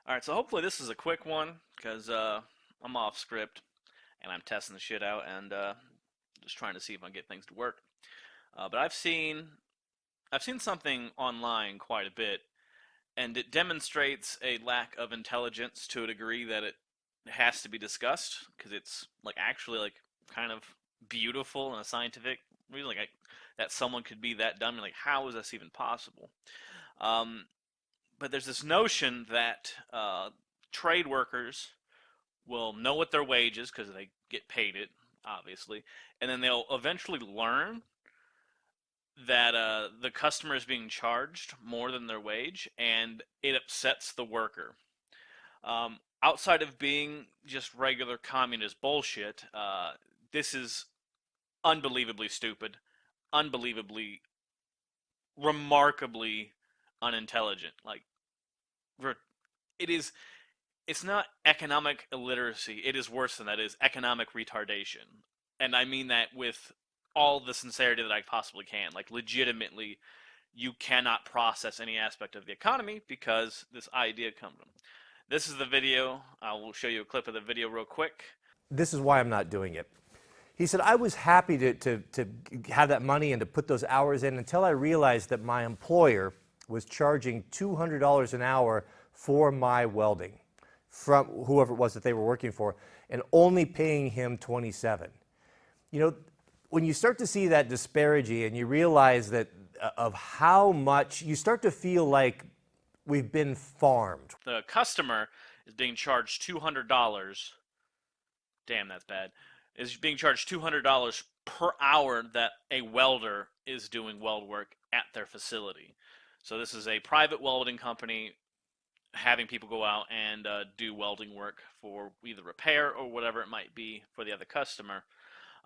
All right, so hopefully this is a quick one because I'm off script and I'm testing the shit out and just trying to see if I can get things to work. But I've seen something online quite a bit, and it demonstrates a lack of intelligence to a degree that it has to be discussed because it's like actually like kind of beautiful in a scientific reason, that someone could be that dumb. Like, how is this even possible? Um, but there's this notion that trade workers will know what their wage is because they get paid it, obviously, and then they'll eventually learn that the customer is being charged more than their wage, and it upsets the worker. Outside of being just regular communist bullshit, this is unbelievably stupid, unbelievably, remarkably unintelligent. Like, it is it's not economic illiteracy. It is worse than that. It is economic retardation. And I mean that with all the sincerity that I possibly can. Like, legitimately, you cannot process any aspect of the economy because this idea comes from. This is the video. I will show you a clip of the video real quick. This is why I'm not doing it. He said, I was happy to have that money and to put those hours in until I realized that my employer was charging $200 an hour for my welding from whoever it was that they were working for and only paying him 27. You know, when you start to see that disparity and you realize that of how much, you start to feel like we've been farmed. The customer is being charged $200. Damn, that's bad. Is being charged $200 per hour that a welder is doing weld work at their facility. So this is a private welding company having people go out and do welding work for either repair or whatever it might be for the other customer.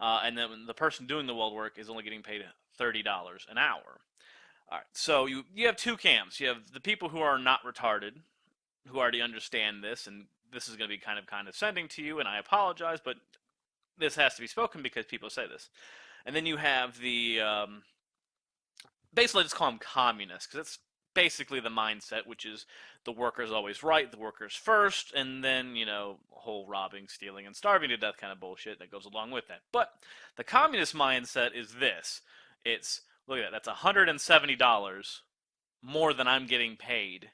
And then the person doing the weld work is only getting paid $30 an hour. All right, so you have two camps. You have the people who are not retarded, who already understand this, and this is going to be kind of condescending to you, and I apologize, but this has to be spoken because people say this. And then you have the basically just call them communists because it's basically the mindset, which is the worker's always right, the worker's first, and then, whole robbing, stealing, and starving to death kind of bullshit that goes along with that. But the communist mindset is this. It's, look at that, that's $170 more than I'm getting paid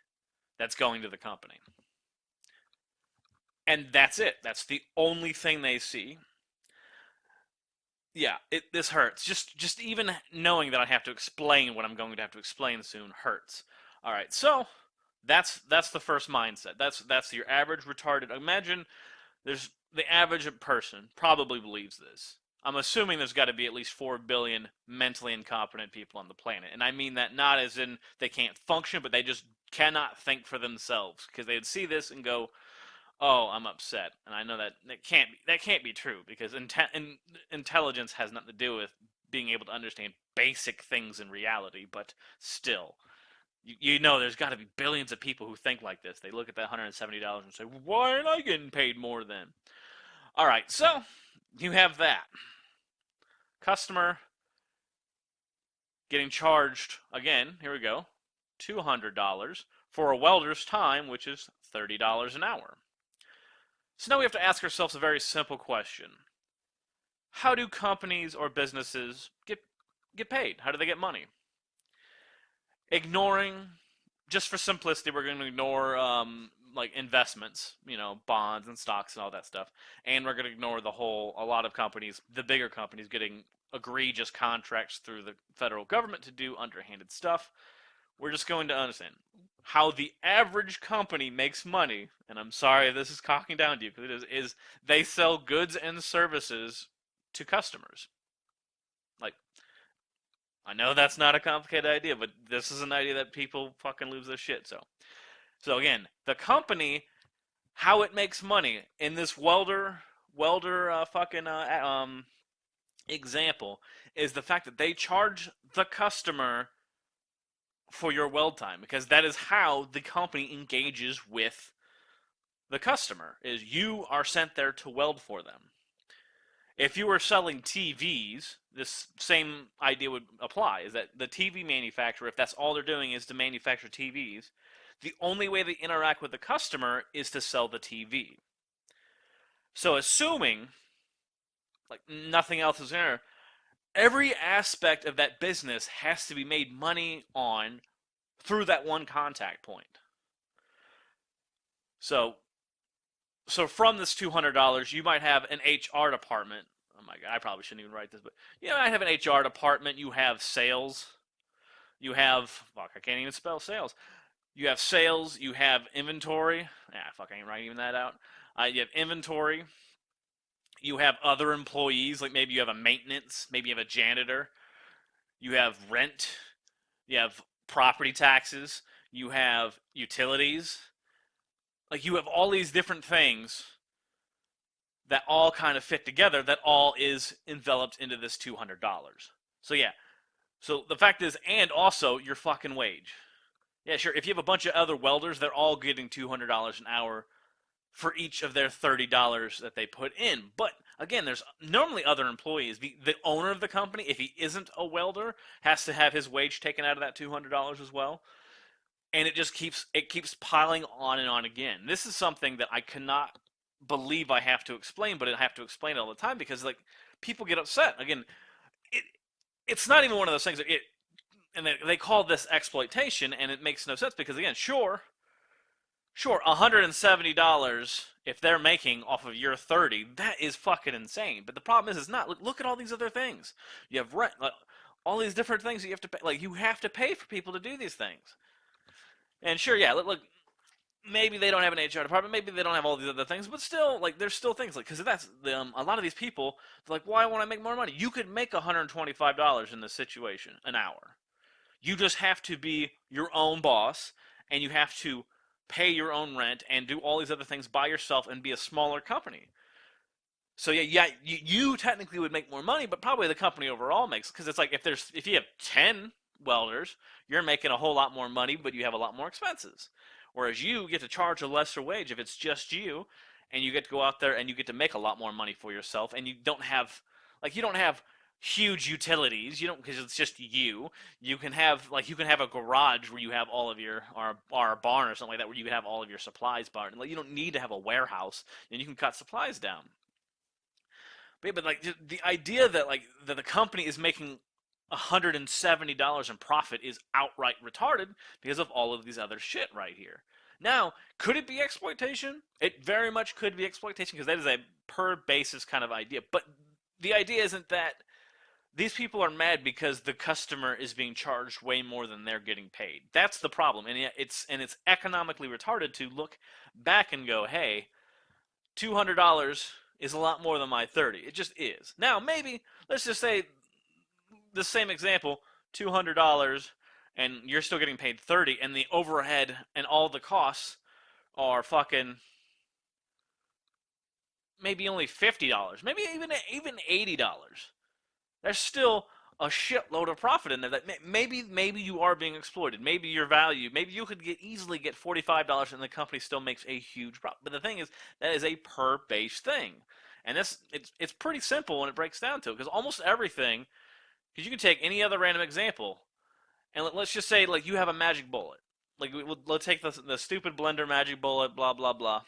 that's going to the company. And that's it. That's the only thing they see. Yeah, this hurts. Just even knowing that I have to explain what I'm going to have to explain soon hurts. All right, so that's the first mindset. That's your average retarded. Imagine there's the average person probably believes this. I'm assuming there's got to be at least 4 billion mentally incompetent people on the planet, and I mean that not as in they can't function, but they just cannot think for themselves because they'd see this and go, oh, I'm upset, and I know that can't be true because intelligence has nothing to do with being able to understand basic things in reality. But still, you know, there's got to be billions of people who think like this. They look at that $170 and say, "Why aren't I getting paid more then?" All right, so you have that customer getting charged again. Here we go, $200 for a welder's time, which is $30 an hour. So now we have to ask ourselves a very simple question. How do companies or businesses get paid? How do they get money? Ignoring, just for simplicity, we're going to ignore like investments, bonds and stocks and all that stuff. And we're going to ignore a lot of companies, the bigger companies, getting egregious contracts through the federal government to do underhanded stuff. We're just going to understand how the average company makes money, and I'm sorry this is cocking down to you because it is they sell goods and services to customers. Like, I know that's not a complicated idea, but this is an idea that people fucking lose their shit. So again, the company, how it makes money in this example is the fact that they charge the customer for your weld time because that is how the company engages with the customer is you are sent there to weld for them. If you were selling TVs, this same idea would apply, is that the TV manufacturer, if that's all they're doing is to manufacture TVs, The only way they interact with the customer is to sell the TV. So assuming like nothing else is there, every aspect of that business has to be made money on through that one contact point. So from this $200, you might have an HR department. Oh my god, I probably shouldn't even write this, but you know, I have an HR department. You have sales. You have fuck. I can't even spell sales. You have sales. You have inventory. Ah, fuck, I ain't writing even that out. You have inventory. You have other employees, like maybe you have a maintenance, maybe you have a janitor. You have rent. You have property taxes. You have utilities. Like you have all these different things that all kind of fit together that all is enveloped into this $200. So yeah. So the fact is, and also your fucking wage. Yeah, sure. If you have a bunch of other welders, they're all getting $200 an hour for each of their $30 that they put in. But again, there's normally other employees. The owner of the company, if he isn't a welder, has to have his wage taken out of that $200 as well. And it keeps piling on and on again. This is something that I cannot believe I have to explain, but I have to explain it all the time because like people get upset. Again, it it's not even one of those things that it and they call this exploitation, and it makes no sense because again, sure, $170 if they're making off of your 30, that is fucking insane. But the problem is, it's not. Look at all these other things. You have rent, like, all these different things that you have to pay. Like you have to pay for people to do these things. And sure, yeah, look, maybe they don't have an HR department, maybe they don't have all these other things, but still, like, there's still things like because that's a lot of these people. They're like, why won't I make more money? You could make $125 in this situation an hour. You just have to be your own boss, and you have to pay your own rent and do all these other things by yourself and be a smaller company. So yeah, you technically would make more money, but probably the company overall makes because it's like if you have 10 welders, you're making a whole lot more money, but you have a lot more expenses. Whereas you get to charge a lesser wage if it's just you, and you get to go out there and you get to make a lot more money for yourself, and you don't have huge utilities. You don't because it's just you. You can have a garage where you have all of your or a barn or something like that where you can have all of your supplies barn. Like you don't need to have a warehouse, and you can cut supplies down. But like the idea that the company is making $170 in profit is outright retarded because of all of these other shit right here. Now, could it be exploitation? It very much could be exploitation because that is a per basis kind of idea. But the idea isn't that these people are mad because the customer is being charged way more than they're getting paid. That's the problem, and it's economically retarded to look back and go, hey, $200 is a lot more than my 30. It just is. Now, maybe let's just say the same example, $200 and you're still getting paid 30 and the overhead and all the costs are fucking maybe only $50, maybe even $80. There's still a shitload of profit in there that maybe you are being exploited. Maybe your value, maybe you could easily get $45 and the company still makes a huge profit. But the thing is, that is a per base thing. And it's pretty simple when it breaks down to it because almost everything, because you can take any other random example and let's just say like you have a magic bullet. Like let's take the stupid blender magic bullet, blah blah blah,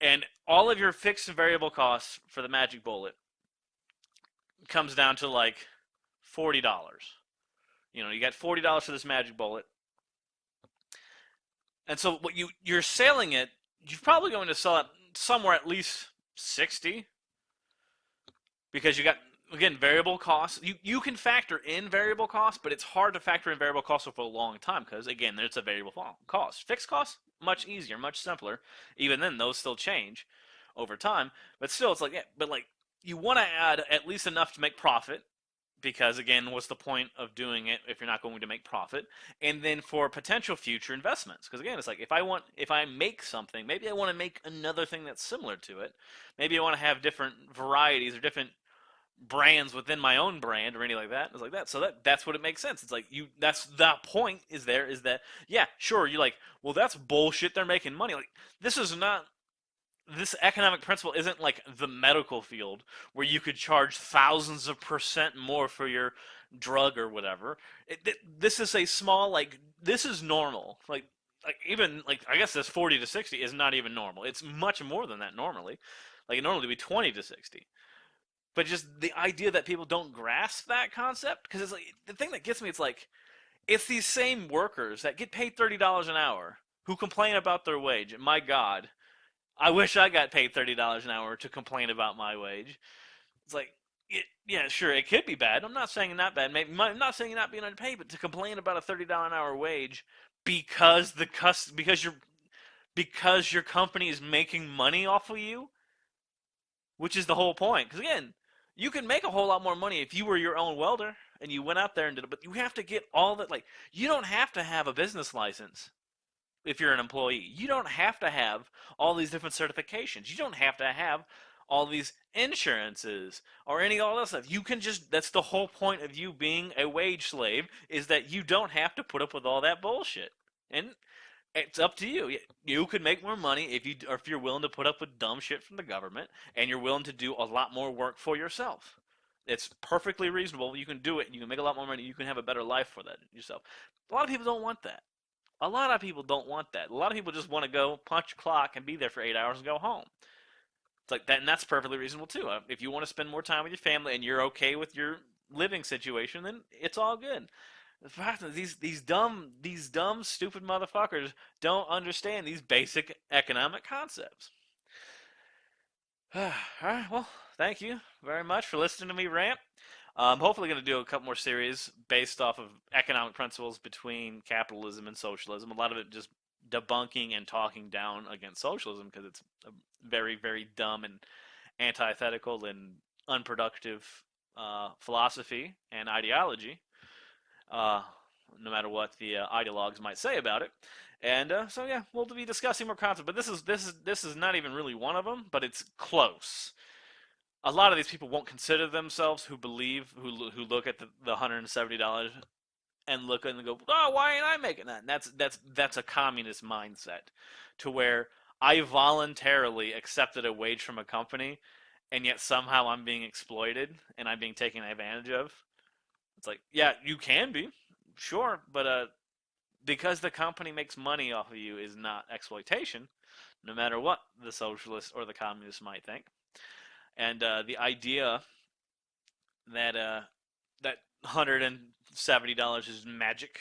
and all of your fixed and variable costs for the magic bullet comes down to like $40. You got $40 for this magic bullet, and so what you're selling it, you're probably going to sell it somewhere at least 60 because you got again variable costs. You can factor in variable costs, but it's hard to factor in variable costs for a long time because again, it's a variable cost. Fixed costs much easier, much simpler. Even then, those still change over time, but still, it's like yeah, but like you want to add at least enough to make profit because again what's the point of doing it if you're not going to make profit and then for potential future investments because again it's like if I make something maybe I want to make another thing that's similar to it maybe I want to have different varieties or different brands within my own brand or anything like that it's like that so that's what it makes sense it's like that's the point is that yeah sure you're like well that's bullshit they're making money like this is not this economic principle isn't like the medical field where you could charge thousands of percent more for your drug or whatever. This is a small like this is normal. Like like even like I guess this 40 to 60 is not even normal. It's much more than that normally. Like it normally be 20 to 60. But just the idea that people don't grasp that concept because it's like the thing that gets me. It's like it's these same workers that get paid $30 an hour who complain about their wage. And my God, I wish I got paid $30 an hour to complain about my wage. It's like, yeah, sure, it could be bad. I'm not saying not bad. Maybe I'm not saying not being underpaid, but to complain about a $30 an hour wage because because your company is making money off of you, which is the whole point. Because again, you can make a whole lot more money if you were your own welder and you went out there and did it. But you have to get all that. Like, you don't have to have a business license if you're an employee. You don't have to have all these different certifications. You don't have to have all these insurances or any all that stuff. You can just that's the whole point of you being a wage slave is that you don't have to put up with all that bullshit. And it's up to you. You could make more money if you're willing to put up with dumb shit from the government and you're willing to do a lot more work for yourself. It's perfectly reasonable. You can do it and you can make a lot more money. You can have a better life for that yourself. A lot of people don't want that. A lot of people don't want that. A lot of people just want to go punch a clock and be there for 8 hours and go home. It's like that, and that's perfectly reasonable too. If you want to spend more time with your family and you're okay with your living situation, then it's all good. The fact that these dumb stupid motherfuckers don't understand these basic economic concepts. All right, well, thank you very much for listening to me rant. I'm hopefully going to do a couple more series based off of economic principles between capitalism and socialism. A lot of it just debunking and talking down against socialism because it's a very, very dumb and antithetical and unproductive philosophy and ideology. Uh, no matter what the ideologues might say about it. And so yeah, we'll be discussing more concepts. But this is not even really one of them, but it's close. A lot of these people won't consider themselves who look at the $170 and look and go, oh, why ain't I making that? And that's a communist mindset, to where I voluntarily accepted a wage from a company, and yet somehow I'm being exploited and I'm being taken advantage of. It's like, yeah, you can be, sure, but because the company makes money off of you is not exploitation, no matter what the socialists or the communists might think. And the idea that $170 is magic,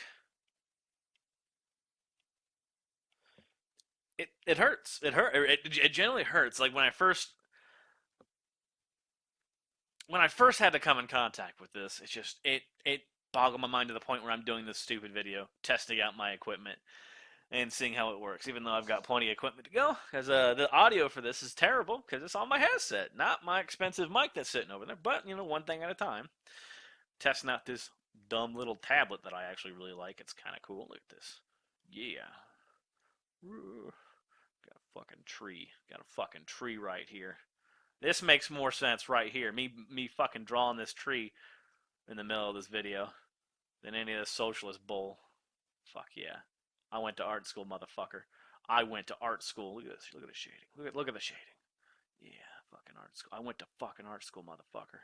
it hurts. It generally hurts. Like when I first had to come in contact with this, it boggled my mind to the point where I'm doing this stupid video, testing out my equipment and seeing how it works. Even though I've got plenty of equipment to go, because the audio for this is terrible because it's on my headset, not my expensive mic that's sitting over there. But one thing at a time. Testing out this dumb little tablet that I actually really like. It's kind of cool. Look at this. Yeah. Got a fucking tree. Got a fucking tree right here. This makes more sense right here. Me fucking drawing this tree in the middle of this video than any of this socialist bull. Fuck yeah. I went to art school, motherfucker. I went to art school. Look at this. Look at the shading. Look at the shading. Yeah, fucking art school. I went to fucking art school, motherfucker.